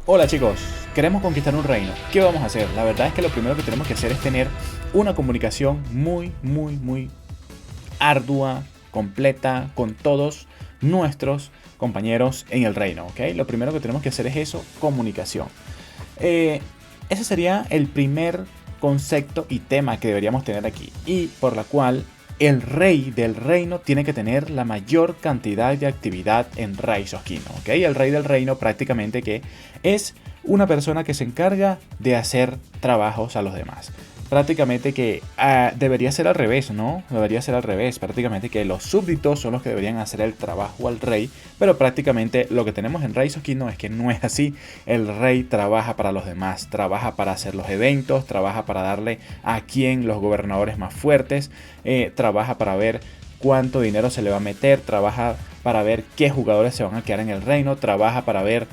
Hola chicos, queremos conquistar un reino. ¿Qué vamos a hacer? La verdad es que lo primero que tenemos que hacer es tener una comunicación muy ardua, completa, con todos nuestros compañeros en el reino, ¿ok? Lo primero que tenemos que hacer es eso, comunicación. Eh, Ese sería el primer concepto y tema que deberíamos tener aquí, y por la cual el rey del reino tiene que tener la mayor cantidad de actividad en Rise of Kingdom, ¿ok? El rey del reino prácticamente que es una persona que se encarga de hacer trabajos a los demás. Prácticamente que debería ser al revés, ¿no? Debería ser al revés. Prácticamente que los súbditos son los que deberían hacer el trabajo al rey. Pero prácticamente lo que tenemos en Rise of Kingdom es que no es así. El rey trabaja para los demás. Trabaja para hacer los eventos. Trabaja para darle a quien los gobernadores más fuertes. Trabaja para ver cuánto dinero se le va a meter. Trabaja para ver qué jugadores se van a quedar en el reino. Trabaja para ver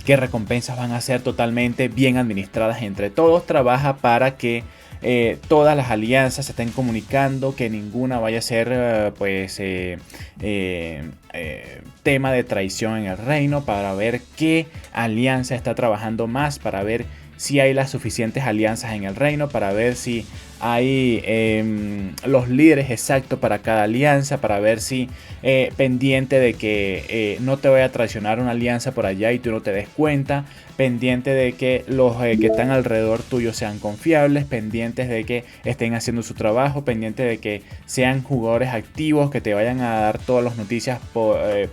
qué recompensas van a ser totalmente bien administradas entre todos. Trabaja para que todas las alianzas se estén comunicando, que ninguna vaya a ser tema de traición en el reino, para ver qué alianza está trabajando más, para ver si hay las suficientes alianzas en el reino, para ver si hay los líderes exactos para cada alianza, para ver si pendiente de que no te vaya a traicionar una alianza por allá y tú no te des cuenta, pendiente de que los que están alrededor tuyo sean confiables, pendientes de que estén haciendo su trabajo, pendientes de que sean jugadores activos, que te vayan a dar todas las noticias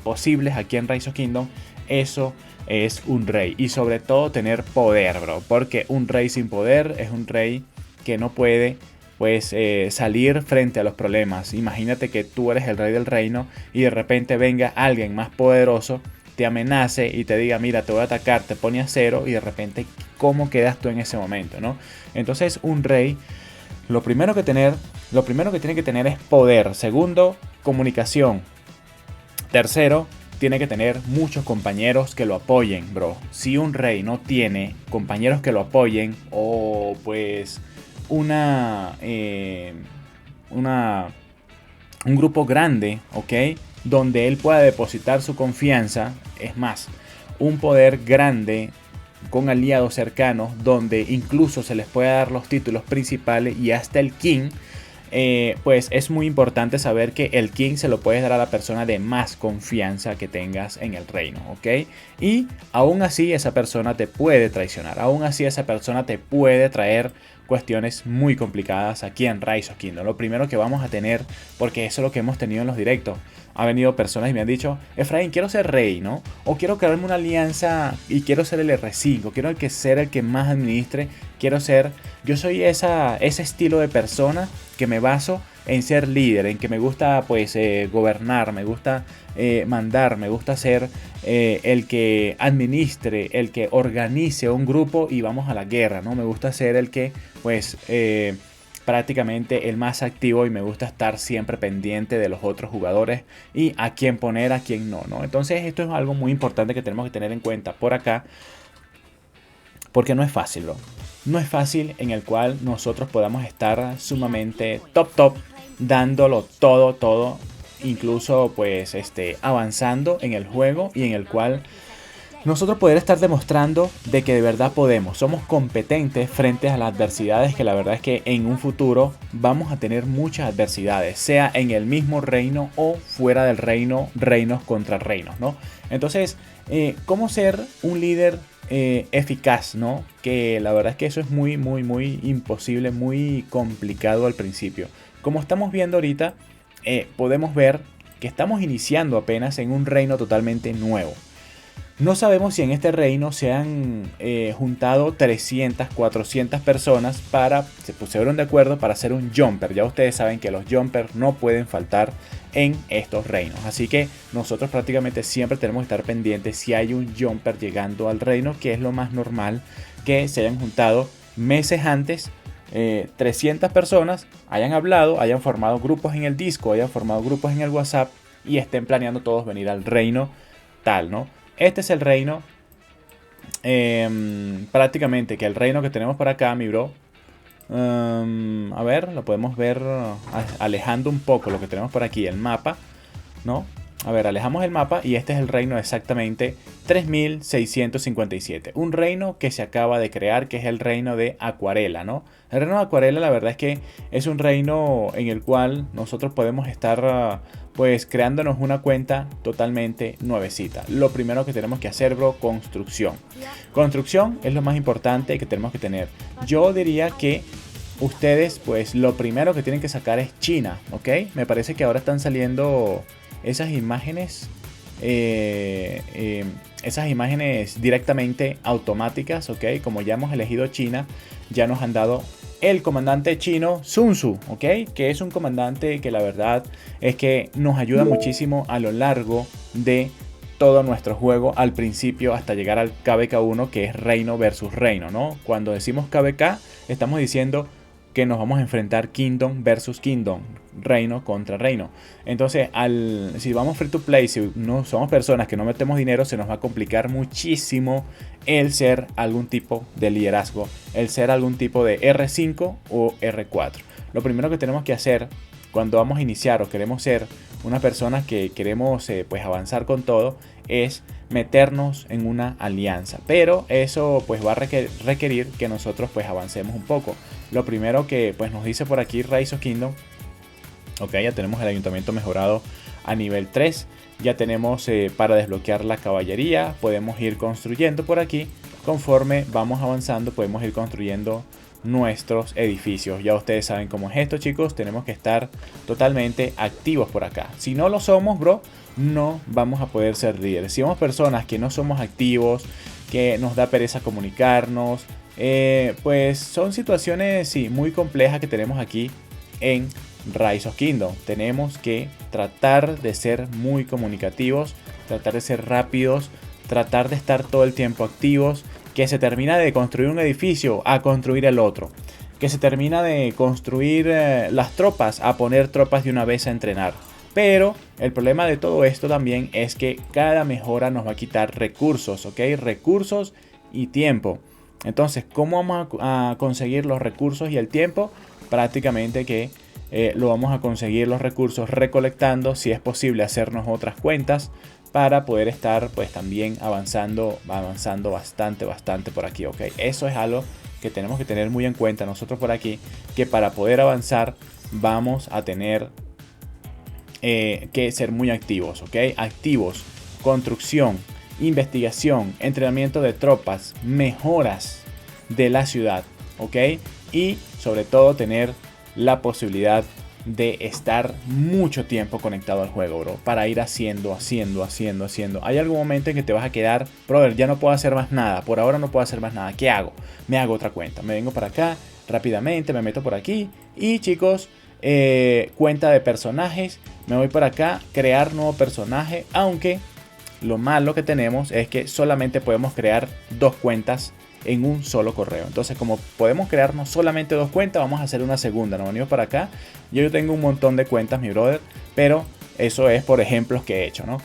posibles aquí en Rise of Kingdom. Eso es un rey, y sobre todo tener poder, bro, porque un rey sin poder es un rey que no puede salir frente a los problemas. Imagínate que tú eres el rey del reino y de repente venga alguien más poderoso, te amenace y te diga, mira, te voy a atacar, te pone a cero, y de repente, ¿cómo quedas tú en ese momento, no? Entonces un rey, lo primero que tiene que tener es poder. Segundo, comunicación. Tercero, tiene que tener muchos compañeros que lo apoyen, bro. Si un rey no tiene compañeros que lo apoyen, o pues una un grupo grande, ¿ok? Donde él pueda depositar su confianza, es más, un poder grande con aliados cercanos, donde incluso se les puede dar los títulos principales y hasta el king. Pues es muy importante saber que el king se lo puedes dar a la persona de más confianza que tengas en el reino, ¿ok? Y aún así esa persona te puede traicionar, aún así esa persona te puede traer cuestiones muy complicadas aquí en Rise of Kingdom. Lo primero que vamos a tener, porque eso es lo que hemos tenido en los directos, ha venido personas y me han dicho, Efraín, quiero ser rey, ¿no? O quiero crearme una alianza y quiero ser el R5, quiero ser el que más administre, yo soy ese estilo de persona que me baso en ser líder, en que me gusta gobernar, me gusta mandar, me gusta ser el que administre, el que organice un grupo y vamos a la guerra, ¿no? Me gusta ser el que prácticamente el más activo, y me gusta estar siempre pendiente de los otros jugadores y a quién poner, a quién no, ¿no? Entonces esto es algo muy importante que tenemos que tener en cuenta por acá, porque no es fácil, bro. No es fácil en el cual nosotros podamos estar sumamente top, dándolo todo, incluso avanzando en el juego, y en el cual nosotros poder estar demostrando de que de verdad podemos, somos competentes frente a las adversidades, que la verdad es que en un futuro vamos a tener muchas adversidades, sea en el mismo reino o fuera del reino, reinos contra reinos, ¿no? Entonces, ¿cómo ser un líder eficaz, ¿no? Que la verdad es que eso es muy imposible, muy complicado al principio. Como estamos viendo ahorita, podemos ver que estamos iniciando apenas en un reino totalmente nuevo. No sabemos si en este reino se han juntado 300, 400 personas se pusieron de acuerdo para hacer un jumper. Ya ustedes saben que los jumpers no pueden faltar en estos reinos. Así que nosotros prácticamente siempre tenemos que estar pendientes si hay un jumper llegando al reino, que es lo más normal, que se hayan juntado meses antes. 300 personas hayan hablado, hayan formado grupos en el Discord, hayan formado grupos en el WhatsApp y estén planeando todos venir al reino tal, ¿no? Este es el reino, prácticamente que el reino que tenemos por acá, mi bro. A ver, lo podemos ver alejando un poco lo que tenemos por aquí, el mapa, ¿no? A ver, alejamos el mapa y este es el reino exactamente 3657. Un reino que se acaba de crear, que es el reino de Acuarela, ¿no? El reino de Acuarela, la verdad es que es un reino en el cual nosotros podemos estar pues creándonos una cuenta totalmente nuevecita. Lo primero que tenemos que hacer, bro, construcción. Construcción es lo más importante que tenemos que tener. Yo diría que ustedes, pues lo primero que tienen que sacar es China, ¿ok? Me parece que ahora están saliendo esas imágenes directamente automáticas, ¿ok? Como ya hemos elegido China, ya nos han dado el comandante chino Sun Tzu, ¿ok? Que es un comandante que la verdad es que nos ayuda muchísimo a lo largo de todo nuestro juego, al principio hasta llegar al KVK1, que es reino versus reino, ¿no? Cuando decimos KVK, estamos diciendo que nos vamos a enfrentar Kingdom versus Kingdom, reino contra reino. Entonces, si vamos free to play, si no somos personas que no metemos dinero, se nos va a complicar muchísimo el ser algún tipo de liderazgo, el ser algún tipo de R5 o R4. Lo primero que tenemos que hacer cuando vamos a iniciar o queremos ser una persona que queremos pues avanzar con todo, es meternos en una alianza, pero eso pues va a requerir que nosotros pues avancemos un poco. Lo primero que pues nos dice por aquí Rise of Kingdom, ok, ya tenemos el ayuntamiento mejorado a nivel 3, ya tenemos para desbloquear la caballería, podemos ir construyendo por aquí, conforme vamos avanzando podemos ir construyendo nuestros edificios. Ya ustedes saben cómo es esto, chicos, tenemos que estar totalmente activos por acá. Si no lo somos, bro, no vamos a poder ser líderes. Si somos personas que no somos activos, que nos da pereza comunicarnos, pues son situaciones sí, muy complejas que tenemos aquí en Rise of Kingdom. Tenemos que tratar de ser muy comunicativos, tratar de ser rápidos, tratar de estar todo el tiempo activos. Que se termina de construir un edificio a construir el otro. Que se termina de construir las tropas a poner tropas de una vez a entrenar. Pero el problema de todo esto también es que cada mejora nos va a quitar recursos, ¿ok? Recursos y tiempo. Entonces, ¿cómo vamos a conseguir los recursos y el tiempo? Prácticamente que lo vamos a conseguir los recursos recolectando, si es posible hacernos otras cuentas, para poder estar pues también avanzando bastante por aquí, ok. Eso es algo que tenemos que tener muy en cuenta nosotros por aquí, que para poder avanzar vamos a tener que ser muy activos, ok. Activos, construcción, investigación, entrenamiento de tropas, mejoras de la ciudad, ok. Y sobre todo tener la posibilidad de estar mucho tiempo conectado al juego, bro, para ir haciendo. Hay algún momento en que te vas a quedar, brother, ya no puedo hacer más nada, por ahora no puedo hacer más nada, ¿qué hago? Me hago otra cuenta, me vengo para acá rápidamente, me meto por aquí y chicos, cuenta de personajes, me voy por acá, crear nuevo personaje, aunque lo malo que tenemos es que solamente podemos crear 2 cuentas en un solo correo. Entonces, como podemos crearnos solamente 2 cuentas, vamos a hacer una segunda. Nos venimos para acá. Yo tengo un montón de cuentas, mi brother, pero eso es por ejemplos que he hecho, ¿no?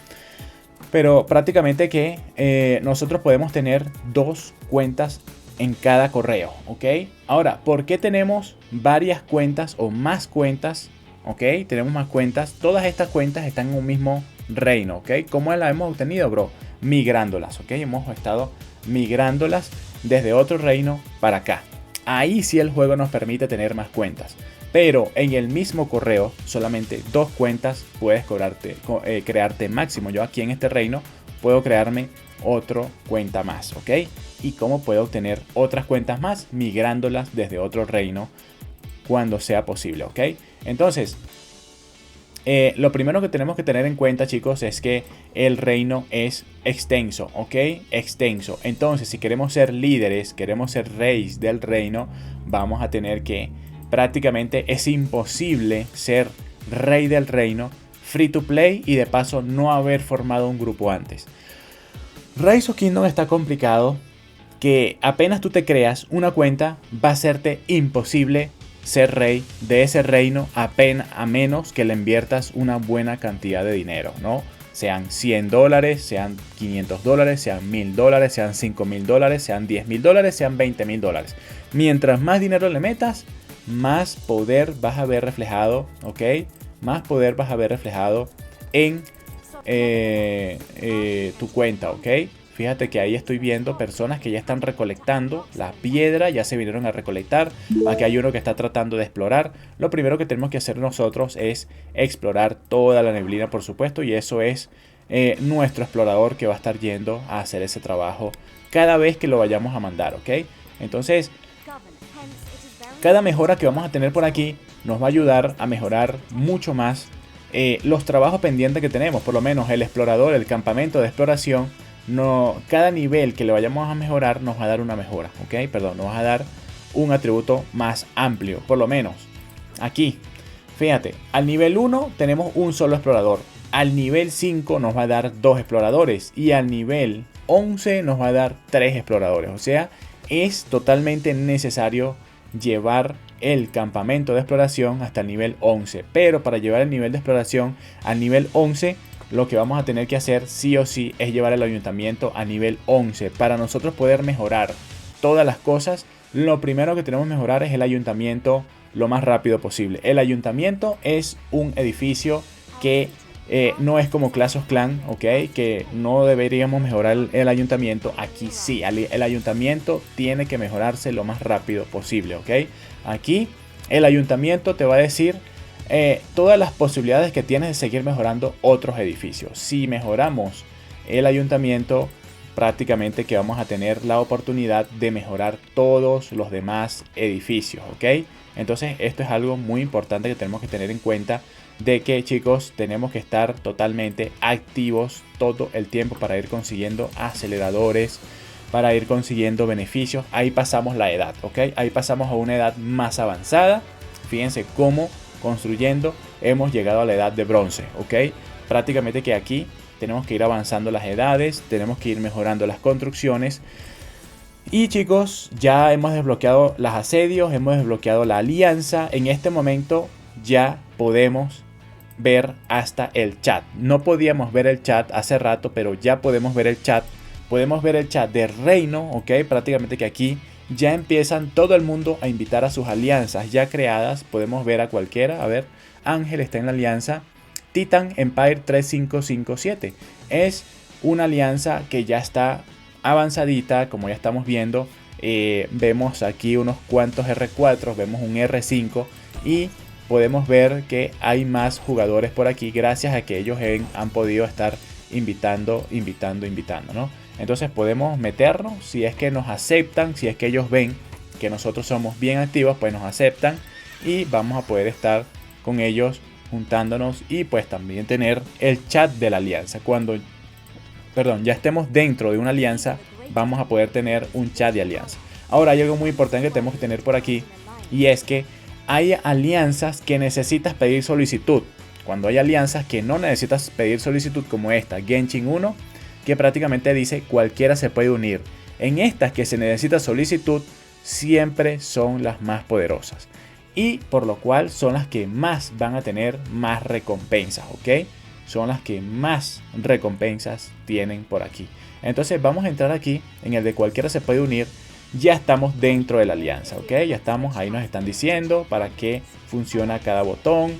Pero prácticamente que nosotros podemos tener 2 cuentas en cada correo, ¿ok? Ahora, ¿por qué tenemos varias cuentas o más cuentas? ¿Ok? Tenemos más cuentas. Todas estas cuentas están en un mismo reino, ¿ok? ¿Cómo las hemos obtenido, bro? Migrándolas, ¿ok? Hemos estado migrándolas desde otro reino para acá. Ahí sí el juego nos permite tener más cuentas. Pero en el mismo correo, solamente 2 cuentas puedes crearte máximo. Yo aquí en este reino puedo crearme otra cuenta más, ¿ok? ¿Y cómo puedo obtener otras cuentas más? Migrándolas desde otro reino cuando sea posible, ¿ok? Entonces, lo primero que tenemos que tener en cuenta, chicos, es que el reino es extenso, ¿ok? Extenso. Entonces, si queremos ser líderes, queremos ser reyes del reino, vamos a tener que, prácticamente es imposible ser rey del reino, free to play y de paso no haber formado un grupo antes. Rise of Kingdom está complicado, que apenas tú te creas una cuenta, va a serte imposible ser rey de ese reino a menos que le inviertas una buena cantidad de dinero, ¿no? Sean $100, sean $500, sean $1000, sean $5000, sean $10000, sean $20000. Mientras más dinero le metas, más poder vas a ver reflejado, ¿ok? Más poder vas a ver reflejado en tu cuenta, ¿ok? Fíjate que ahí estoy viendo personas que ya están recolectando la piedra, ya se vinieron a recolectar. Aquí hay uno que está tratando de explorar. Lo primero que tenemos que hacer nosotros es explorar toda la neblina, por supuesto, y eso es nuestro explorador que va a estar yendo a hacer ese trabajo cada vez que lo vayamos a mandar, ¿ok? Entonces, cada mejora que vamos a tener por aquí nos va a ayudar a mejorar mucho más los trabajos pendientes que tenemos. Por lo menos el explorador, el campamento de exploración, cada nivel que le vayamos a mejorar nos va a dar una mejora, ¿ok? Perdón, nos va a dar un atributo más amplio, por lo menos. Aquí, fíjate, al nivel 1 tenemos un solo explorador. Al nivel 5 nos va a dar 2 exploradores. Y al nivel 11 nos va a dar 3 exploradores. O sea, es totalmente necesario llevar el campamento de exploración hasta el nivel 11. Pero para llevar el nivel de exploración al nivel 11, lo que vamos a tener que hacer sí o sí es llevar el ayuntamiento a nivel 11. Para nosotros poder mejorar todas las cosas, lo primero que tenemos que mejorar es el ayuntamiento lo más rápido posible. El ayuntamiento es un edificio que no es como Clash of Clans, ¿ok? Que no deberíamos mejorar el ayuntamiento. Aquí sí, el ayuntamiento tiene que mejorarse lo más rápido posible, ¿ok? Aquí el ayuntamiento te va a decir todas las posibilidades que tienes de seguir mejorando otros edificios. Si mejoramos el ayuntamiento, prácticamente que vamos a tener la oportunidad de mejorar todos los demás edificios, ¿ok? Entonces esto es algo muy importante que tenemos que tener en cuenta, de que, chicos, tenemos que estar totalmente activos todo el tiempo para ir consiguiendo aceleradores, para ir consiguiendo beneficios. Ahí pasamos la edad, ¿ok? Ahí pasamos a una edad más avanzada. Fíjense cómo construyendo hemos llegado a la edad de bronce, ¿ok? Prácticamente que aquí tenemos que ir avanzando las edades, tenemos que ir mejorando las construcciones. Y chicos, ya hemos desbloqueado los asedios, hemos desbloqueado la alianza. En este momento ya podemos ver hasta el chat. No podíamos ver el chat hace rato, pero ya podemos ver el chat. Podemos ver el chat de reino, ¿ok? Prácticamente que aquí ya empiezan todo el mundo a invitar a sus alianzas ya creadas. Podemos ver a cualquiera. A ver, Ángel está en la alianza Titan Empire 3557. Es una alianza que ya está avanzadita, como ya estamos viendo. Vemos aquí unos cuantos R4, vemos un R5 y podemos ver que hay más jugadores por aquí gracias a que ellos han podido estar invitando, ¿no? Entonces podemos meternos, si es que nos aceptan, si es que ellos ven que nosotros somos bien activos, pues nos aceptan y vamos a poder estar con ellos juntándonos y pues también tener el chat de la alianza. Cuando, ya estemos dentro de una alianza, vamos a poder tener un chat de alianza. Ahora hay algo muy importante que tenemos que tener por aquí, y es que hay alianzas que necesitas pedir solicitud. Cuando hay alianzas que no necesitas pedir solicitud, como esta, Genshin 1, que prácticamente dice cualquiera se puede unir. En estas que se necesita solicitud, siempre son las más poderosas. Y por lo cual son las que más van a tener más recompensas, ¿ok? Son las que más recompensas tienen por aquí. Entonces vamos a entrar aquí en el de cualquiera se puede unir. Ya estamos dentro de la alianza, ¿ok? Ya estamos, ahí nos están diciendo para qué funciona cada botón,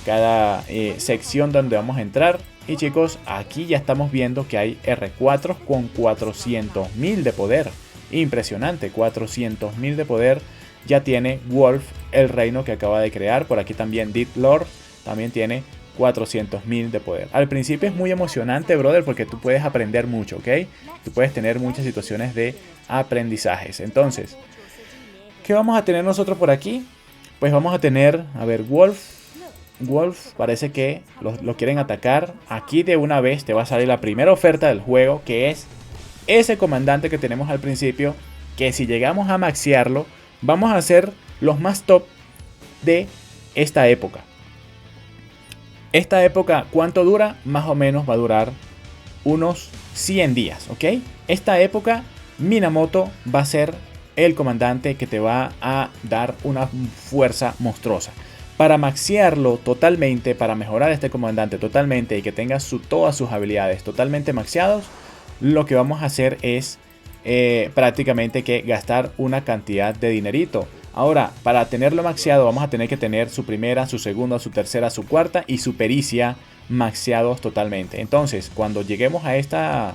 cada sección donde vamos a entrar. Y chicos, aquí ya estamos viendo que hay R4 con 400.000 de poder. Impresionante, 400.000 de poder. Ya tiene Wolf, el reino que acaba de crear. Por aquí también Deep Lord también tiene 400.000 de poder. Al principio es muy emocionante, brother, porque tú puedes aprender mucho, ¿ok? Tú puedes tener muchas situaciones de aprendizajes. Entonces, ¿qué vamos a tener nosotros por aquí? Pues vamos a tener, a ver, Wolf parece que lo quieren atacar. Aquí de una vez te va a salir la primera oferta del juego, que es ese comandante que tenemos al principio, que si llegamos a maxearlo, vamos a ser los más top de esta época. Esta época, ¿cuánto dura? Más o menos va a durar unos 100 días, ¿ok? Esta época, Minamoto va a ser el comandante que te va a dar una fuerza monstruosa. Para maxearlo totalmente, para mejorar este comandante totalmente y que tenga todas sus habilidades totalmente maxeados, lo que vamos a hacer es prácticamente que gastar una cantidad de dinerito. Ahora, para tenerlo maxeado vamos a tener que tener su primera, su segunda, su tercera, su cuarta y su pericia maxeados totalmente. Entonces, cuando lleguemos a esta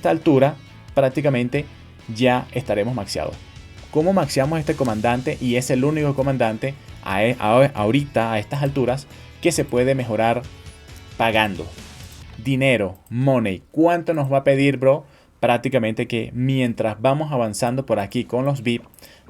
altura, prácticamente ya estaremos maxeados. ¿Cómo maxeamos este comandante? Y es el único comandante ahorita, a estas alturas, que se puede mejorar pagando. Dinero, money. ¿Cuánto nos va a pedir, bro? Prácticamente que mientras vamos avanzando por aquí con los VIP,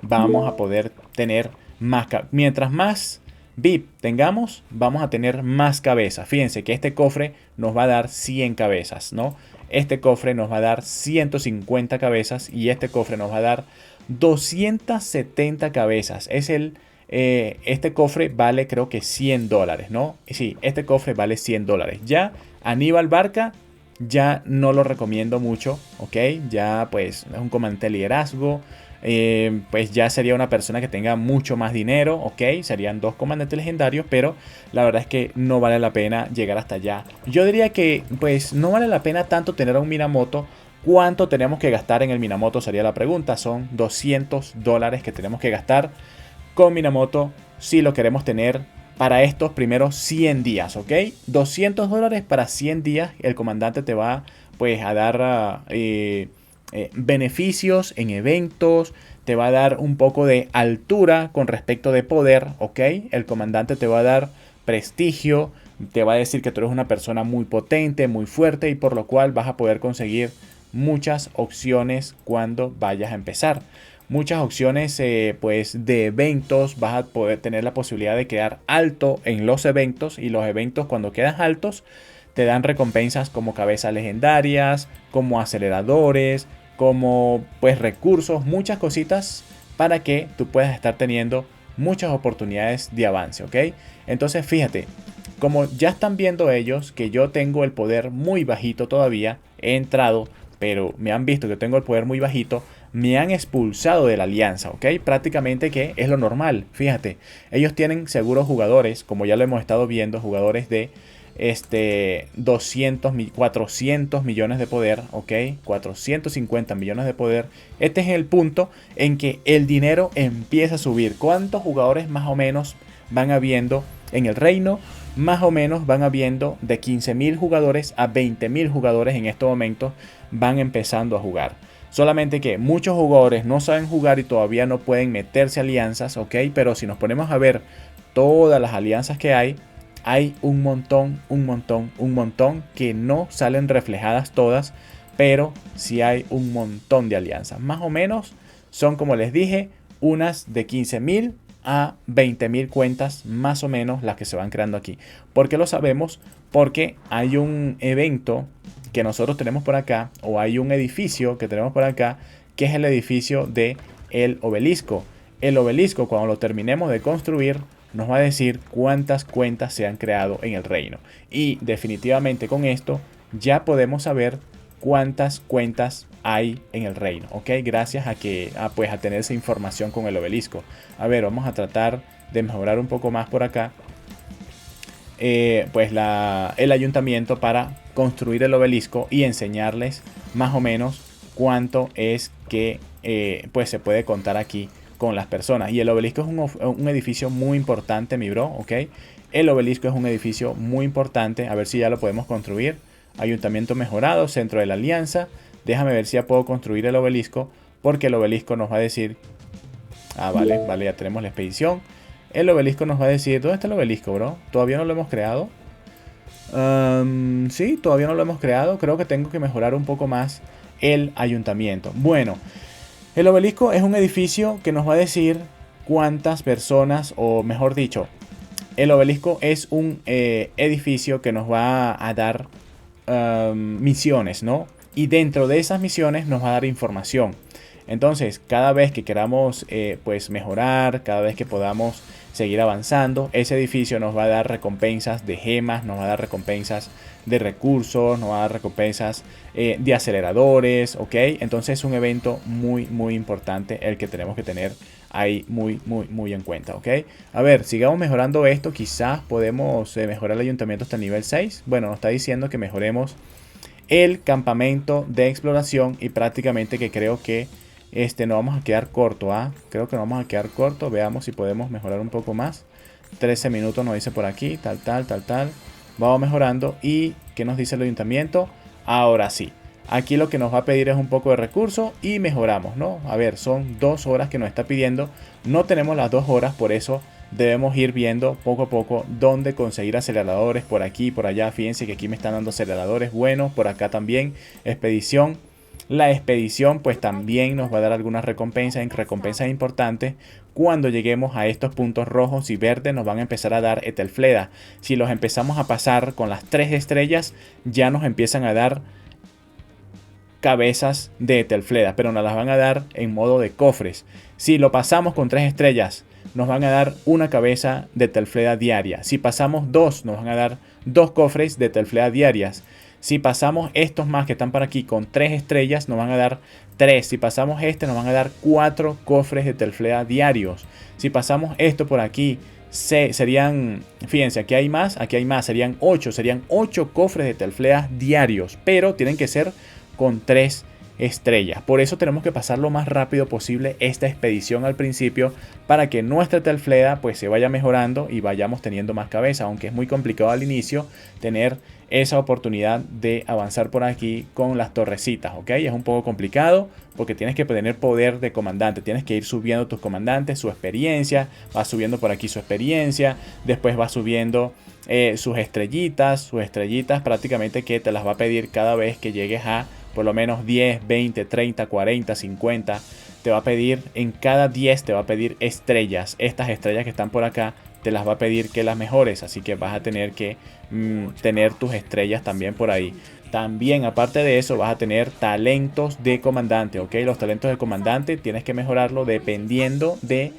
vamos a poder tener más. Mientras más VIP tengamos, vamos a tener más cabezas. Fíjense que este cofre nos va a dar 100 cabezas, ¿no? Este cofre nos va a dar 150 cabezas y este cofre nos va a dar 270 cabezas. Este cofre vale creo que $100, ¿no? Sí, este cofre vale $100. Ya Aníbal Barca ya no lo recomiendo mucho, ¿ok? Ya pues es un comandante de liderazgo. Pues ya sería una persona que tenga mucho más dinero, ok, serían 2 comandantes legendarios, pero la verdad es que no vale la pena llegar hasta allá. Yo diría que pues no vale la pena tanto tener a un Minamoto. ¿Cuánto tenemos que gastar en el Minamoto? Sería la pregunta. Son $200 que tenemos que gastar con Minamoto si lo queremos tener para estos primeros 100 días, ok. $200 para 100 días. El comandante te va pues a dar beneficios en eventos, te va a dar un poco de altura con respecto de poder, ¿ok? El comandante te va a dar prestigio, te va a decir que tú eres una persona muy potente, muy fuerte y por lo cual vas a poder conseguir muchas opciones cuando vayas a empezar. Muchas opciones pues de eventos, vas a poder tener la posibilidad de quedar alto en los eventos y los eventos cuando quedas altos te dan recompensas como cabezas legendarias, como aceleradores, como pues recursos, muchas cositas para que tú puedas estar teniendo muchas oportunidades de avance, ¿ok? Entonces fíjate, como ya están viendo ellos que yo tengo el poder muy bajito todavía, he entrado, pero me han visto que tengo el poder muy bajito, me han expulsado de la alianza, ¿ok? Prácticamente que es lo normal, fíjate, ellos tienen seguros jugadores, como ya lo hemos estado viendo, jugadores de 400 millones de poder, ok, 450 millones de poder. Este es el punto en que el dinero empieza a subir. ¿Cuántos jugadores más o menos van habiendo en el reino? Más o menos van habiendo de 15.000 jugadores a 20.000 jugadores en estos momentos van empezando a jugar. Solamente que muchos jugadores no saben jugar y todavía no pueden meterse a alianzas, ok, pero si nos ponemos a ver todas las alianzas que hay un montón que no salen reflejadas todas, pero sí hay un montón de alianzas. Más o menos son, como les dije, unas de 15.000 a 20.000 cuentas, más o menos las que se van creando aquí. ¿Por qué lo sabemos? Porque hay un evento que nosotros tenemos por acá, o hay un edificio que tenemos por acá, que es el edificio de el obelisco. El obelisco, cuando lo terminemos de construir, nos va a decir cuántas cuentas se han creado en el reino. Y definitivamente con esto ya podemos saber cuántas cuentas hay en el reino, ¿ok? Gracias a tener esa información con el obelisco. A ver, vamos a tratar de mejorar un poco más por acá. El ayuntamiento para construir el obelisco y enseñarles más o menos cuánto es que pues se puede contar aquí con las personas. Y el obelisco es un edificio muy importante, mi bro, ¿ok? El obelisco es un edificio muy importante. A ver si ya lo podemos construir. Ayuntamiento mejorado, centro de la alianza. Déjame ver si ya puedo construir el obelisco, porque el obelisco nos va a decir... Ah, vale, ya tenemos la expedición. El obelisco nos va a decir... ¿Dónde está el obelisco, bro? ¿Todavía no lo hemos creado? Sí, todavía no lo hemos creado. Creo que tengo que mejorar un poco más el ayuntamiento. Bueno, el obelisco es un edificio que nos va a decir cuántas personas, o mejor dicho, el obelisco es un edificio que nos va a dar misiones, ¿no? Y dentro de esas misiones nos va a dar información. Entonces, cada vez que queramos pues mejorar, cada vez que podamos seguir avanzando, ese edificio nos va a dar recompensas de gemas, nos va a dar recompensas de recursos, nos va a dar recompensas de aceleradores, ¿ok? Entonces es un evento muy importante el que tenemos que tener ahí muy en cuenta, ¿ok? A ver, sigamos mejorando esto, quizás podemos mejorar el ayuntamiento hasta el nivel 6. Bueno, nos está diciendo que mejoremos el campamento de exploración y prácticamente que creo que no vamos a quedar corto, ¿ah? Creo que no vamos a quedar corto. Veamos si podemos mejorar un poco más. 13 minutos nos dice por aquí, tal. vamos mejorando. ¿Y qué nos dice el ayuntamiento? Ahora sí. Aquí lo que nos va a pedir es un poco de recursos y mejoramos, ¿no? A ver, son 2 horas que nos está pidiendo. No tenemos las 2 horas, por eso debemos ir viendo poco a poco dónde conseguir aceleradores. Por aquí y por allá. Fíjense que aquí me están dando aceleradores buenos. Por acá también. Expedición. La expedición pues también nos va a dar algunas recompensas importantes. Cuando lleguemos a estos puntos rojos y verdes nos van a empezar a dar Etelfleda. Si los empezamos a pasar con las 3 estrellas, ya nos empiezan a dar cabezas de Etelfleda, pero nos las van a dar en modo de cofres. Si lo pasamos con 3 estrellas, nos van a dar una cabeza de Etelfleda diaria. Si pasamos 2, nos van a dar 2 cofres de Etelfleda diarias. Si pasamos estos más que están por aquí con 3 estrellas, nos van a dar 3. Si pasamos este, nos van a dar 4 cofres de Etelfleda diarios. Si pasamos esto por aquí, serían, fíjense, aquí hay más, serían 8. Serían 8 cofres de Etelfleda diarios, pero tienen que ser con 3 estrellas. Por eso tenemos que pasar lo más rápido posible esta expedición al principio, para que nuestra Etelfleda pues se vaya mejorando y vayamos teniendo más cabeza, aunque es muy complicado al inicio tener esa oportunidad de avanzar por aquí con las torrecitas, ¿ok? Es un poco complicado porque tienes que tener poder de comandante, tienes que ir subiendo tus comandantes, su experiencia, va subiendo por aquí su experiencia, después va subiendo sus estrellitas prácticamente, que te las va a pedir cada vez que llegues a por lo menos 10, 20, 30, 40, 50. Te va a pedir, en cada 10 te va a pedir estrellas. Estas estrellas que están por acá te las va a pedir que las mejores. Así que vas a tener que tener tus estrellas también por ahí. También, aparte de eso, vas a tener talentos de comandante, ¿ok? Los talentos de comandante tienes que mejorarlo dependiendo de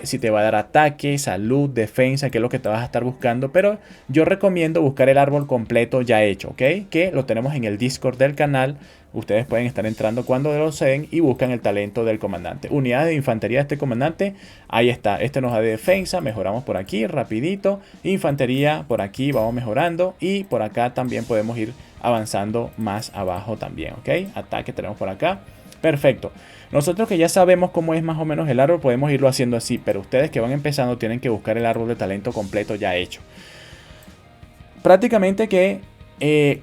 si te va a dar ataque, salud, defensa, que es lo que te vas a estar buscando. Pero yo recomiendo buscar el árbol completo ya hecho, ¿ok? Que lo tenemos en el Discord del canal. Ustedes pueden estar entrando cuando lo deseen y buscan el talento del comandante. Unidades de infantería de este comandante. Ahí está. Este nos da de defensa. Mejoramos por aquí rapidito. Infantería por aquí vamos mejorando. Y por acá también podemos ir avanzando más abajo también, ¿ok? Ataque tenemos por acá. Perfecto. Nosotros que ya sabemos cómo es más o menos el árbol, podemos irlo haciendo así. Pero ustedes que van empezando tienen que buscar el árbol de talento completo ya hecho. Prácticamente que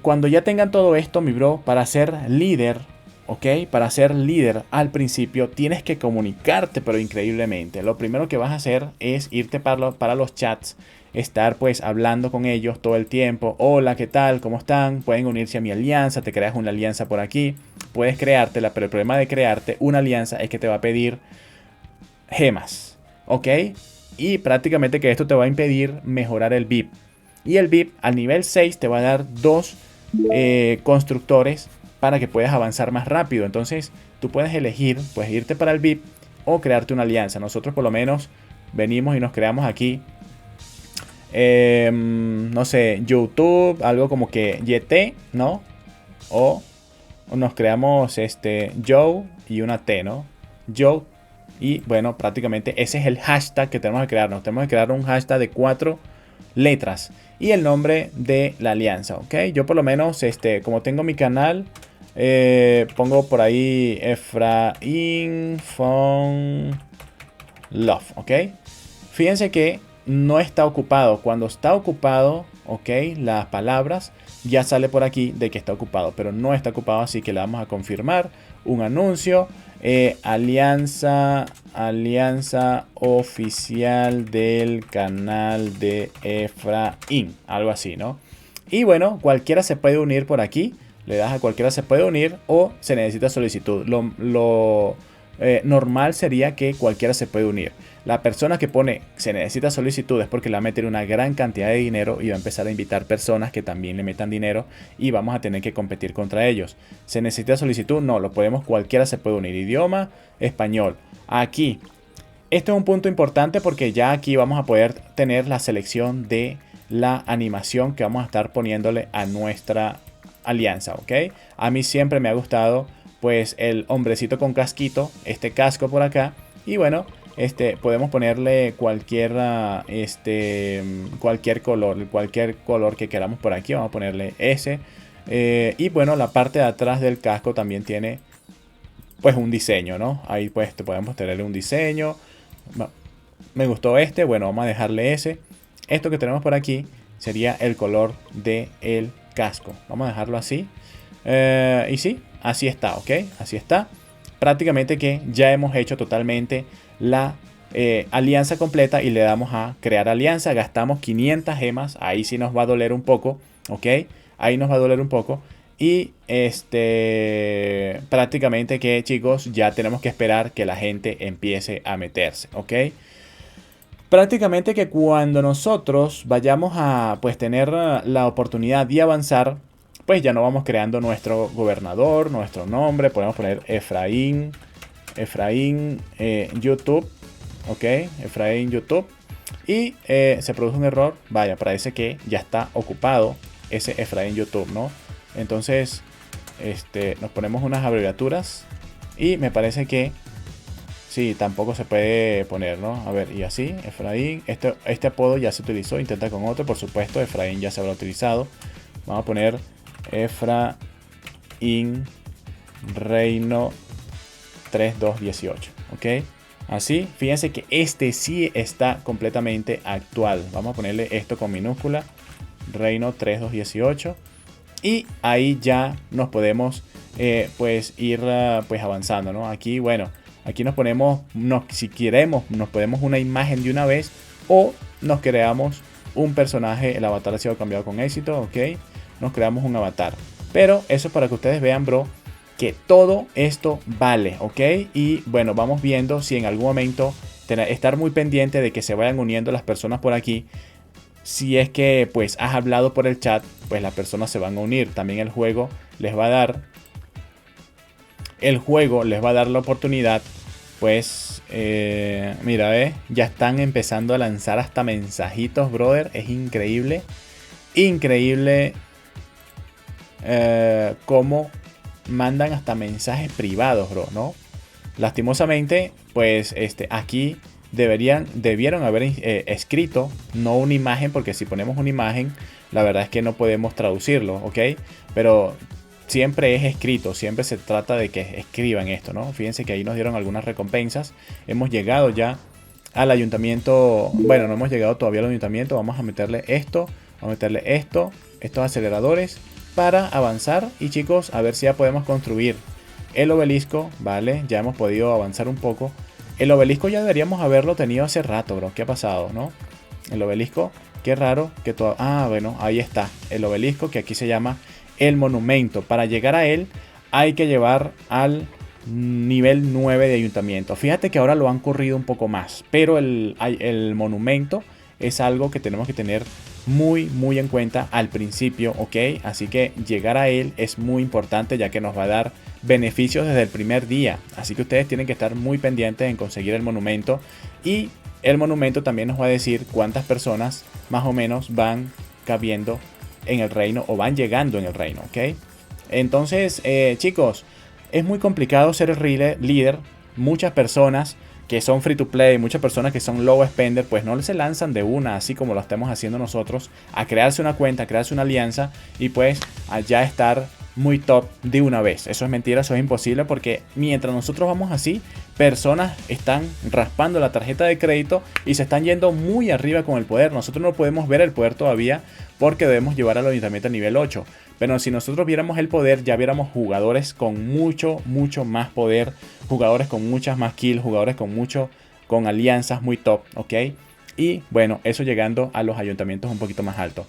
cuando ya tengan todo esto, mi bro, para ser líder, ¿ok? Para ser líder al principio tienes que comunicarte, pero increíblemente. Lo primero que vas a hacer es irte para los chats, estar pues hablando con ellos todo el tiempo. Hola, ¿qué tal? ¿Cómo están? Pueden unirse a mi alianza, te creas una alianza por aquí. Puedes creártela, pero el problema de crearte una alianza es que te va a pedir gemas, ¿ok? Y prácticamente que esto te va a impedir mejorar el VIP. Y el VIP al nivel 6 te va a dar 2 constructores para que puedas avanzar más rápido. Entonces tú puedes elegir, puedes irte para el VIP o crearte una alianza. Nosotros por lo menos venimos y nos creamos aquí, no sé, YouTube, algo como que YT, ¿no? O nos creamos Joe y una T, ¿no? Joe. Y bueno, prácticamente ese es el hashtag que tenemos que crearnos. Tenemos que crear un hashtag de 4 letras y el nombre de la alianza, ¿ok? Yo por lo menos, como tengo mi canal, pongo por ahí Efraín Fon Love, ¿ok? Fíjense que no está ocupado. Cuando está ocupado, ¿ok? Las palabras ya sale por aquí de que está ocupado, pero no está ocupado, así que le vamos a confirmar un anuncio. Alianza oficial del canal de Efraín, algo así, ¿no? Y bueno, cualquiera se puede unir por aquí. Le das a cualquiera se puede unir o se necesita solicitud. Lo normal sería que cualquiera se puede unir. La persona que pone se necesita solicitud es porque le va a meter una gran cantidad de dinero y va a empezar a invitar personas que también le metan dinero y vamos a tener que competir contra ellos. ¿Se necesita solicitud? No, lo podemos, cualquiera se puede unir. Idioma, español. Aquí, este es un punto importante porque ya aquí vamos a poder tener la selección de la animación que vamos a estar poniéndole a nuestra alianza, ¿ok? A mí siempre me ha gustado pues el hombrecito con casquito, este casco por acá. Y bueno, podemos ponerle cualquier color que queramos por aquí. Vamos a ponerle ese. Y bueno, la parte de atrás del casco también tiene pues un diseño, ¿no? Ahí pues podemos tenerle un diseño. Me gustó bueno, vamos a dejarle ese. Esto que tenemos por aquí sería el color del casco. Vamos a dejarlo así. Y sí, así está, ¿ok? Así está. Prácticamente que ya hemos hecho totalmente la alianza completa y le damos a crear alianza. Gastamos 500 gemas. Ahí sí nos va a doler un poco, ¿ok? Ahí nos va a doler un poco. Y prácticamente que, chicos, ya tenemos que esperar que la gente empiece a meterse, ¿ok? Prácticamente que cuando nosotros vayamos a pues tener la oportunidad de avanzar, pues ya no vamos creando nuestro gobernador, nuestro nombre. Podemos poner Efraín YouTube, ok, Efraín YouTube. Y se produce un error, vaya, parece que ya está ocupado ese Efraín YouTube, ¿no? Entonces, nos ponemos unas abreviaturas y me parece que sí, tampoco se puede poner, ¿no? A ver, y así, Efraín, este apodo ya se utilizó, intenta con otro, por supuesto, Efraín ya se habrá utilizado. Vamos a poner Efraín Reino 3218, ¿ok? Así, fíjense que este sí está completamente actual. Vamos a ponerle esto con minúscula, Reino 3218. Y ahí ya nos podemos pues ir pues avanzando, ¿no? Aquí, bueno, aquí nos ponemos, si queremos, nos ponemos una imagen de una vez o nos creamos un personaje. El avatar ha sido cambiado con éxito, ¿ok? Nos creamos un avatar. Pero eso es para que ustedes vean, bro, que todo esto vale, ¿ok? Y bueno, vamos viendo si en algún momento estar muy pendiente de que se vayan uniendo las personas por aquí. Si es que pues has hablado por el chat, pues las personas se van a unir. También el juego les va a dar la oportunidad. Pues mira, ya están empezando a lanzar hasta mensajitos, brother. Es increíble. Increíble cómo mandan hasta mensajes privados, bro, ¿no? Lastimosamente, pues aquí debieron haber escrito, no una imagen, porque si ponemos una imagen, la verdad es que no podemos traducirlo, ¿ok? Pero siempre es escrito, siempre se trata de que escriban esto, ¿no? Fíjense que ahí nos dieron algunas recompensas. Hemos llegado ya al ayuntamiento. Bueno, no hemos llegado todavía al ayuntamiento. Vamos a meterle esto, vamos a meterle estos aceleradores para avanzar. Y chicos, a ver si ya podemos construir el obelisco, ¿vale? Ya hemos podido avanzar un poco. El obelisco ya deberíamos haberlo tenido hace rato, bro. ¿Qué ha pasado, no? El obelisco, qué raro que todo... Ah, bueno, ahí está. El obelisco, que aquí se llama el monumento. Para llegar a él hay que llevar al nivel 9 de ayuntamiento. Fíjate que ahora lo han corrido un poco más. Pero el monumento es algo que tenemos que tener muy en cuenta al principio, ¿ok? Así que llegar a él es muy importante, ya que nos va a dar beneficios desde el primer día. Así que ustedes tienen que estar muy pendientes en conseguir el monumento. Y el monumento también nos va a decir cuántas personas más o menos van cabiendo en el reino o van llegando en el reino, ¿ok? Entonces, chicos, es muy complicado ser el líder. Muchas personas que son free to play, muchas personas que son low spender, pues no se lanzan de una, así como lo estamos haciendo nosotros, a crearse una cuenta, a crearse una alianza y pues allá estar muy top de una vez. Eso es mentira, eso es imposible, porque mientras nosotros vamos así, personas están raspando la tarjeta de crédito y se están yendo muy arriba con el poder. Nosotros no podemos ver el poder todavía porque debemos llevar al ayuntamiento a nivel 8. Pero si nosotros viéramos el poder, ya viéramos jugadores con mucho más poder, jugadores con muchas más kills, jugadores con alianzas muy top, ¿ok? Y bueno, eso llegando a los ayuntamientos un poquito más altos.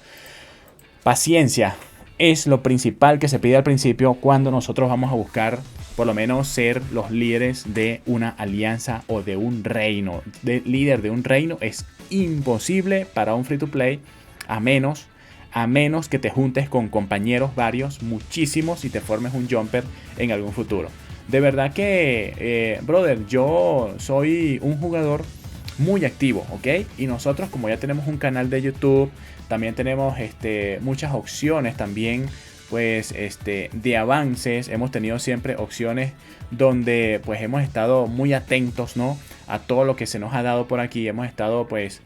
Paciencia es lo principal que se pide al principio cuando nosotros vamos a buscar por lo menos ser los líderes de una alianza o de un reino. Líder de un reino es imposible para un free to play, a menos que te juntes con compañeros varios, muchísimos, y te formes un jumper en algún futuro. De verdad que, brother, yo soy un jugador muy activo, ¿ok? Y nosotros, como ya tenemos un canal de YouTube, también tenemos muchas opciones también, pues de avances. Hemos tenido siempre opciones donde pues hemos estado muy atentos, ¿no? A todo lo que se nos ha dado por aquí. Hemos estado pues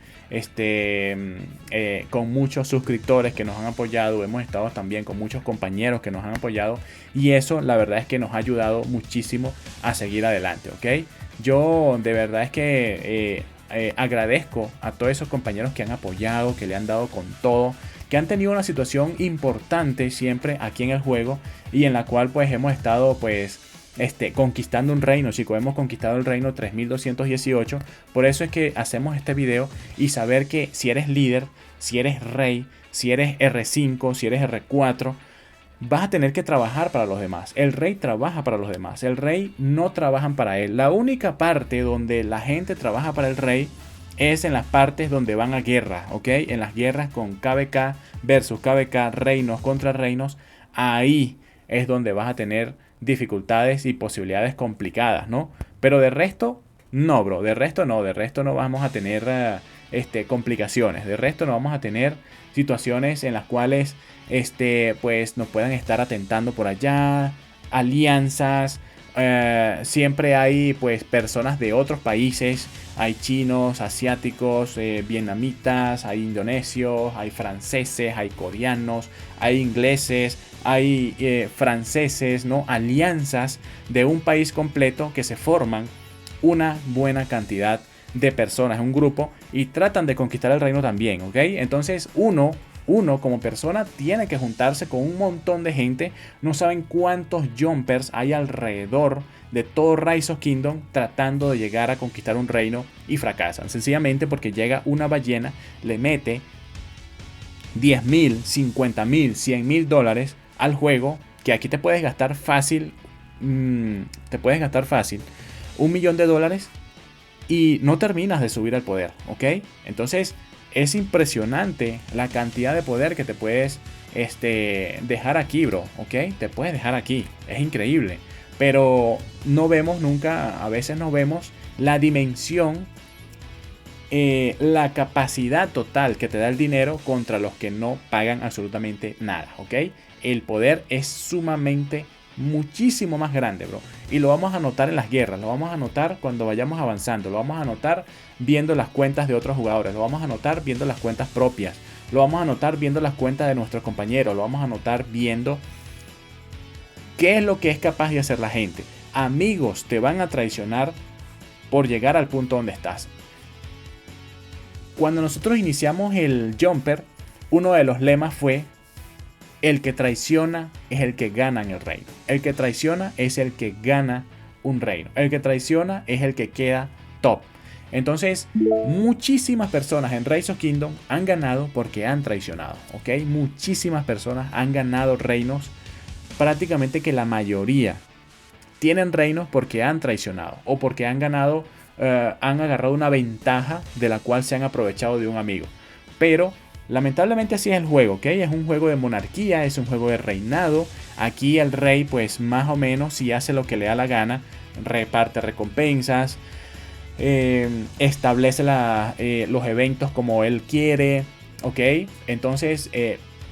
con muchos suscriptores que nos han apoyado. Hemos estado también con muchos compañeros que nos han apoyado. Y eso la verdad es que nos ha ayudado muchísimo a seguir adelante, ¿ok? Yo de verdad es que agradezco a todos esos compañeros que han apoyado, que le han dado con todo, que han tenido una situación importante siempre aquí en el juego y en la cual pues hemos estado pues conquistando un reino, chicos. Hemos conquistado el reino 3218. Por eso es que hacemos este video y saber que si eres líder, si eres rey, si eres R5, si eres R4, vas a tener que trabajar para los demás. El rey trabaja para los demás. El rey no trabajan para él. La única parte donde la gente trabaja para el rey es en las partes donde van a guerra, ¿ok? En las guerras con KvK versus KvK, reinos contra reinos. Ahí es donde vas a tener dificultades y posibilidades complicadas, ¿no? Pero de resto, no, bro. De resto no vamos a tener complicaciones. De resto no vamos a tener situaciones en las cuales pues nos puedan estar atentando por allá, alianzas. Siempre hay pues personas de otros países, hay chinos, asiáticos, vietnamitas, hay indonesios, hay franceses, hay coreanos, hay ingleses, hay franceses, ¿no? Alianzas de un país completo que se forman una buena cantidad de personas, un grupo, y tratan de conquistar el reino también, ¿ok? Entonces uno como persona tiene que juntarse con un montón de gente. No saben cuántos jumpers hay alrededor de todo Rise of Kingdom tratando de llegar a conquistar un reino y fracasan. Sencillamente porque llega una ballena, le mete 10.000, 50.000, 100.000 dólares al juego, que aquí te puedes gastar fácil, $1 millón de dólares y no terminas de subir al poder, ¿ok? Entonces es impresionante la cantidad de poder que te puedes dejar aquí, bro, ¿ok? Te puedes dejar aquí, es increíble. Pero no vemos nunca, a veces no vemos la dimensión, la capacidad total que te da el dinero contra los que no pagan absolutamente nada, ¿ok? El poder es sumamente muchísimo más grande, bro. Y lo vamos a notar en las guerras, lo vamos a notar cuando vayamos avanzando, lo vamos a notar viendo las cuentas de otros jugadores, lo vamos a notar viendo las cuentas propias, lo vamos a notar viendo las cuentas de nuestros compañeros, lo vamos a notar viendo qué es lo que es capaz de hacer la gente. Amigos te van a traicionar por llegar al punto donde estás. Cuando nosotros iniciamos el Jumper, uno de los lemas fue: el que traiciona es el que gana en el reino. El que traiciona es el que gana un reino. El que traiciona es el que queda top. Entonces, muchísimas personas en Rise of Kingdom han ganado porque han traicionado, ¿ok? Muchísimas personas han ganado reinos. Prácticamente que la mayoría tienen reinos porque han traicionado o porque han ganado, han agarrado una ventaja de la cual se han aprovechado de un amigo. Pero lamentablemente así es el juego, ¿ok? Es un juego de monarquía, es un juego de reinado. Aquí el rey pues más o menos, si hace lo que le da la gana, reparte recompensas, establece los eventos como él quiere, ¿ok? Entonces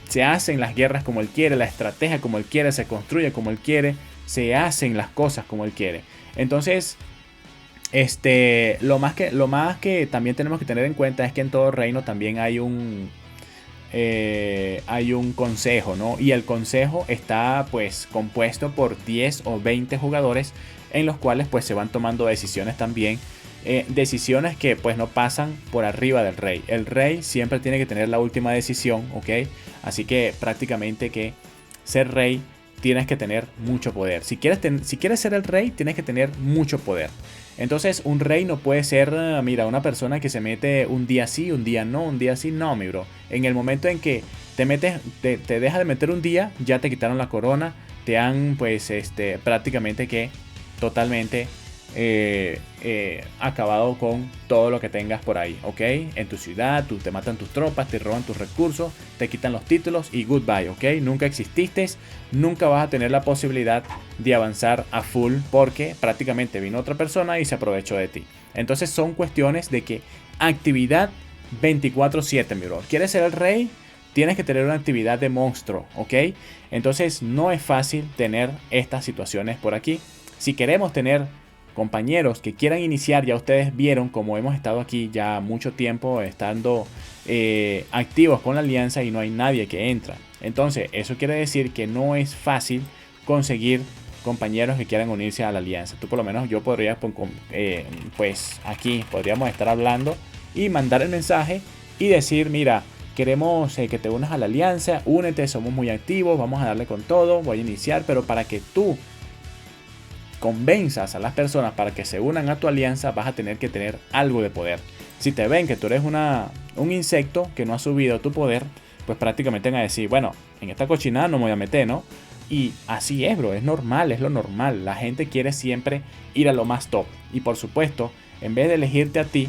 se hacen las guerras como él quiere, la estrategia como él quiere, se construye como él quiere, se hacen las cosas como él quiere. Entonces lo más que también tenemos que tener en cuenta es que en todo reino también hay un consejo, ¿no? Y el consejo está pues compuesto por 10 o 20 jugadores en los cuales pues se van tomando decisiones también. Decisiones que pues no pasan por arriba del rey. El rey siempre tiene que tener la última decisión, ¿ok? Así que prácticamente que ser rey tienes que tener mucho poder. Si quieres ser el rey, tienes que tener mucho poder. Entonces un rey no puede ser, mira, una persona que se mete un día sí, un día no, un día sí. No, mi bro. En el momento en que te dejas de meter un día, ya te quitaron la corona. Te han pues prácticamente que totalmente acabado con todo lo que tengas por ahí, ¿ok? En tu ciudad, te matan tus tropas, te roban tus recursos, te quitan los títulos y goodbye, ¿ok? Nunca exististe, nunca vas a tener la posibilidad de avanzar a full porque prácticamente vino otra persona y se aprovechó de ti. Entonces son cuestiones de que actividad 24/7, mi bro. ¿Quieres ser el rey? Tienes que tener una actividad de monstruo, ¿ok? Entonces no es fácil tener estas situaciones por aquí. Si queremos tener compañeros que quieran iniciar, ya ustedes vieron como hemos estado aquí ya mucho tiempo estando activos con la alianza y no hay nadie que entra. Entonces eso quiere decir que no es fácil conseguir compañeros que quieran unirse a la alianza. Tú por lo menos, yo podría, pues aquí podríamos estar hablando y mandar el mensaje y decir, mira, queremos que te unas a la alianza, únete, somos muy activos, vamos a darle con todo, voy a iniciar, pero para que tú convenzas a las personas para que se unan a tu alianza, vas a tener que tener algo de poder. Si te ven que tú eres un insecto que no ha subido tu poder, pues prácticamente van a decir, bueno, en esta cochinada no me voy a meter, ¿no? Y así es, bro, es normal, es lo normal. La gente quiere siempre ir a lo más top. Y por supuesto, en vez de elegirte a ti,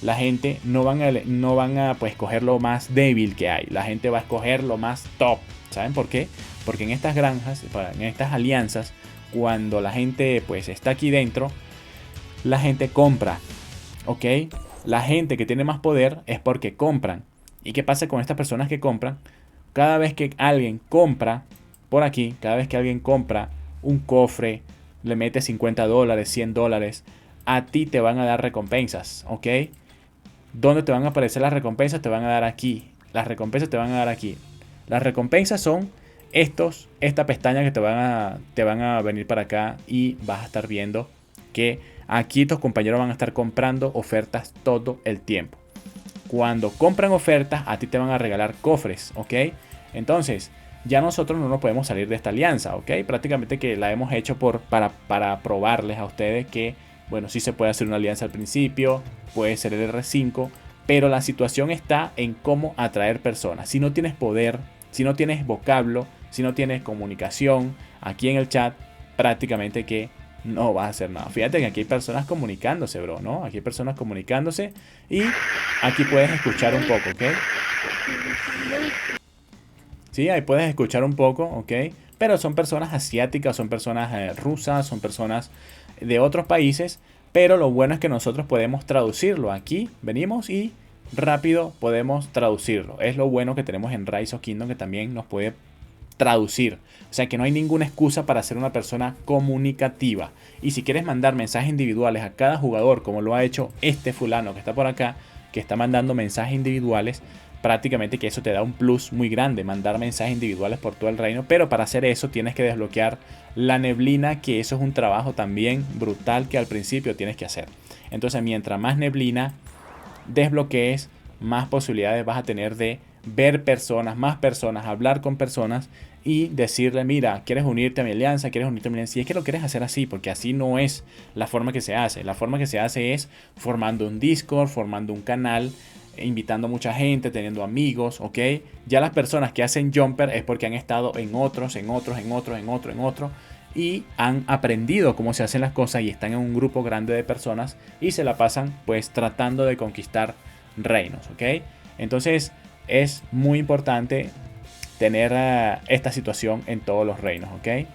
la gente no van a pues escoger lo más débil que hay. La gente va a escoger lo más top. ¿Saben por qué? Porque en estas granjas, en estas alianzas, cuando la gente pues está aquí dentro, la gente compra, ¿ok? La gente que tiene más poder es porque compran. ¿Y qué pasa con estas personas que compran? Cada vez que alguien compra por aquí, cada vez que alguien compra un cofre, le mete $50, $100, a ti te van a dar recompensas, ¿ok? ¿Dónde te van a aparecer las recompensas? Te van a dar aquí. Las recompensas te van a dar aquí. Las recompensas son esta pestaña que te van a venir para acá y vas a estar viendo que aquí tus compañeros van a estar comprando ofertas todo el tiempo. Cuando compran ofertas, a ti te van a regalar cofres, ¿ok? Entonces, ya nosotros no nos podemos salir de esta alianza, ¿ok? Prácticamente que la hemos hecho para probarles a ustedes que, bueno, sí se puede hacer una alianza al principio, puede ser el R5, pero la situación está en cómo atraer personas. Si no tienes poder, si no tienes vocablo, si no tienes comunicación aquí en el chat, prácticamente que no vas a hacer nada. Fíjate que aquí hay personas comunicándose, bro, ¿no? Aquí hay personas comunicándose y aquí puedes escuchar un poco, ¿ok? Sí, ahí puedes escuchar un poco, ¿ok? Pero son personas asiáticas, son personas rusas, son personas de otros países, pero lo bueno es que nosotros podemos traducirlo. Aquí venimos y rápido podemos traducirlo. Es lo bueno que tenemos en Rise of Kingdom, que también nos puede traducir. O sea que no hay ninguna excusa para ser una persona comunicativa. Y si quieres mandar mensajes individuales a cada jugador, como lo ha hecho este fulano que está por acá, que está mandando mensajes individuales, prácticamente que eso te da un plus muy grande, mandar mensajes individuales por todo el reino. Pero para hacer eso tienes que desbloquear la neblina, que eso es un trabajo también brutal que al principio tienes que hacer. Entonces, mientras más neblina desbloquees, más posibilidades vas a tener de ver personas, más personas, hablar con personas y decirle, mira, ¿quieres unirte a mi alianza? ¿Quieres unirte a mi alianza? Si es que lo quieres hacer así, porque así no es la forma que se hace. La forma que se hace es formando un Discord, formando un canal, invitando a mucha gente, teniendo amigos, ¿ok? Ya las personas que hacen Jumper es porque han estado en otros y han aprendido cómo se hacen las cosas y están en un grupo grande de personas y se la pasan pues tratando de conquistar reinos, ¿ok? Entonces es muy importante tener esta situación en todos los reinos, ¿ok?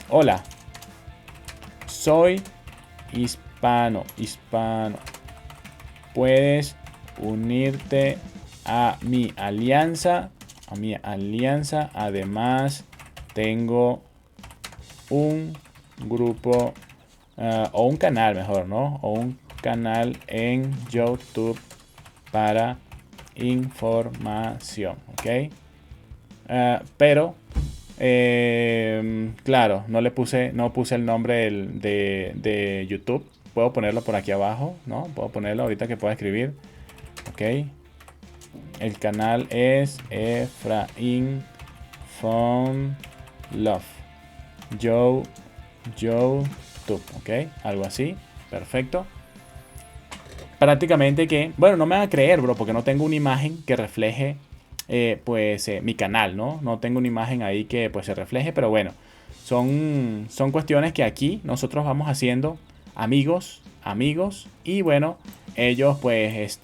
Hola, soy hispano. Puedes unirte a mi alianza. Además, tengo un grupo o un canal mejor, ¿no? O un canal en YouTube para información, ¿ok? Pero claro, no puse el nombre de YouTube. Puedo ponerlo por aquí abajo, ¿no? Puedo ponerlo ahorita que pueda escribir, ¿ok? El canal es Efraín Fun Love YouTube, ¿ok? Algo así, perfecto. Prácticamente que, bueno, no me van a creer, bro, porque no tengo una imagen que refleje mi canal, ¿no? No tengo una imagen ahí que pues se refleje, pero bueno, son cuestiones que aquí nosotros vamos haciendo amigos, y bueno, ellos pues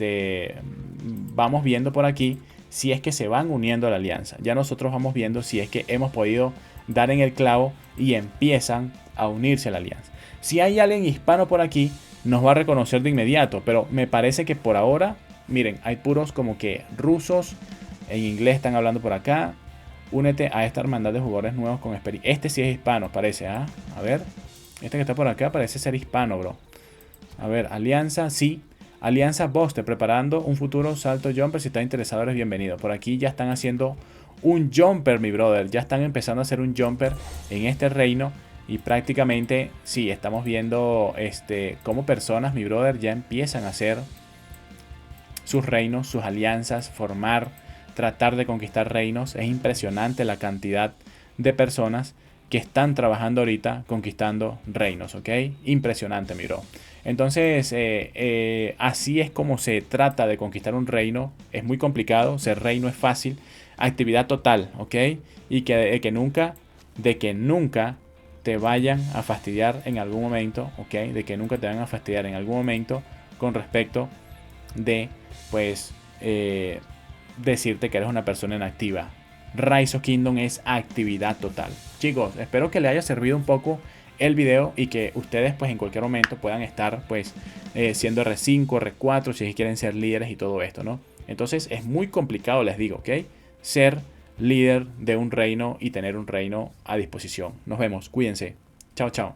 vamos viendo por aquí si es que se van uniendo a la alianza. Ya nosotros vamos viendo si es que hemos podido dar en el clavo y empiezan a unirse a la alianza. Si hay alguien hispano por aquí, nos va a reconocer de inmediato, pero me parece que por ahora, miren, hay puros como que rusos, en inglés están hablando por acá. Únete a esta hermandad de jugadores nuevos con experiencia. Este sí es hispano, parece, ¿ah? A ver, este que está por acá parece ser hispano, bro. A ver, alianza, sí. Alianza Buster, preparando un futuro salto jumper. Si estás interesado, eres bienvenido. Por aquí ya están haciendo un jumper, mi brother. Ya están empezando a hacer un jumper en este reino. Y prácticamente, sí, estamos viendo cómo personas, mi brother, ya empiezan a hacer sus reinos, sus alianzas, formar, tratar de conquistar reinos. Es impresionante la cantidad de personas que están trabajando ahorita conquistando reinos, ¿ok? Impresionante, mi bro. Entonces, así es como se trata de conquistar un reino. Es muy complicado, ser reino es fácil. Actividad total, ¿ok? Y de que nunca te vayan a fastidiar en algún momento, ¿ok? De que nunca te vayan a fastidiar en algún momento con respecto de, pues, decirte que eres una persona inactiva. Rise of Kingdom es actividad total. Chicos, espero que les haya servido un poco el video y que ustedes pues en cualquier momento puedan estar pues siendo R5, R4 si quieren ser líderes y todo esto, ¿no? Entonces es muy complicado, les digo, ¿ok? Ser líder de un reino y tener un reino a disposición. Nos vemos, cuídense. Chao, chao.